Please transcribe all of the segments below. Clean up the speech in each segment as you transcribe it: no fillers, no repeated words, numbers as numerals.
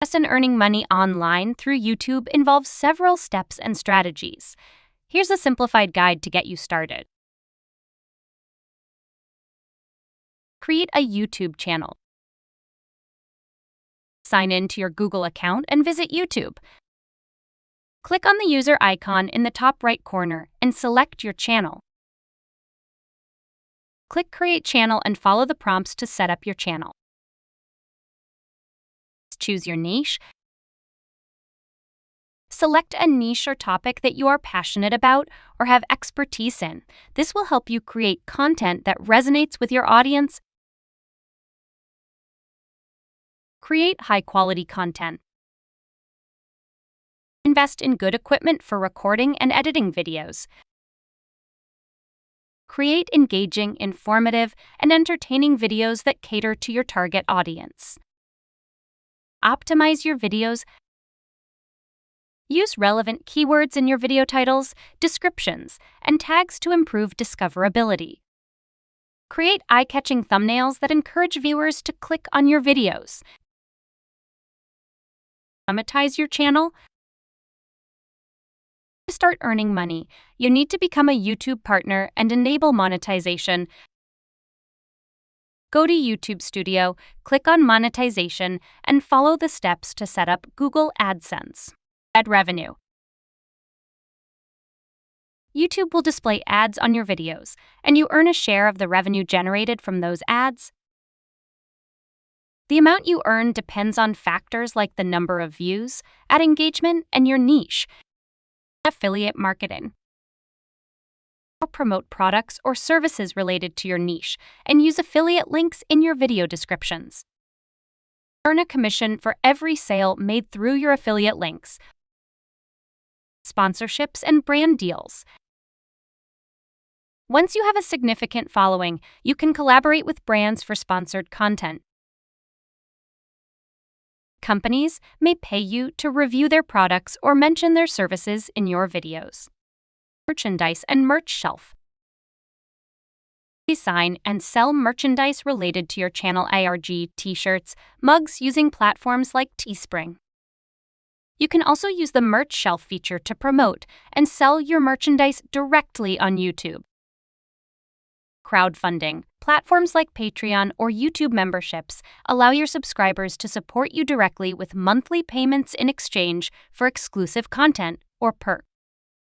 And earning money online through YouTube involves several steps and strategies. Here's a simplified guide to get you started. Create a YouTube channel. Sign in to your Google account and visit YouTube. Click on the user icon in the top right corner and select your channel. Click Create Channel and follow the prompts to set up your channel. Choose your niche. Select a niche or topic that you are passionate about or have expertise in. This will help you create content that resonates with your audience. Create high-quality content. Invest in good equipment for recording and editing videos. Create engaging, informative, and entertaining videos that cater to your target audience. Optimize your videos. Use relevant keywords in your video titles, descriptions, and tags to improve discoverability. Create eye-catching thumbnails that encourage viewers to click on your videos. Monetize your channel. To start earning money, you need to become a YouTube partner and enable monetization. Go to YouTube Studio, click on Monetization, and follow the steps to set up Google AdSense. Ad revenue. YouTube will display ads on your videos, and you earn a share of the revenue generated from those ads. The amount you earn depends on factors like the number of views, ad engagement, and your niche. Affiliate marketing. Promote products or services related to your niche and use affiliate links in your video descriptions. Earn a commission for every sale made through your affiliate links. Sponsorships and brand deals. Once you have a significant following, you can collaborate with brands for sponsored content. Companies may pay you to review their products or mention their services in your videos. Merchandise and merch shelf. Design and sell merchandise related to your channel, ARG, t-shirts, mugs using platforms like Teespring. You can also use the merch shelf feature to promote and sell your merchandise directly on YouTube. Crowdfunding. Platforms like Patreon or YouTube memberships allow your subscribers to support you directly with monthly payments in exchange for exclusive content or perks.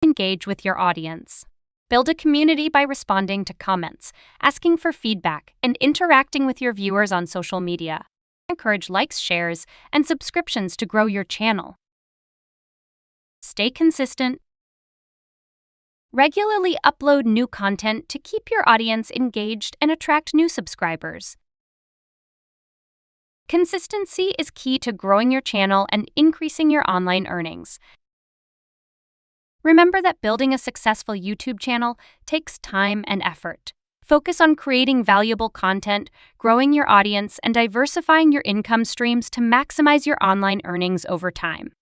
Engage with your audience. Build a community by responding to comments, asking for feedback, and interacting with your viewers on social media. Encourage likes, shares, and subscriptions to grow your channel. Stay consistent. Regularly upload new content to keep your audience engaged and attract new subscribers. Consistency is key to growing your channel and increasing your online earnings. Remember that building a successful YouTube channel takes time and effort. Focus on creating valuable content, growing your audience, and diversifying your income streams to maximize your online earnings over time.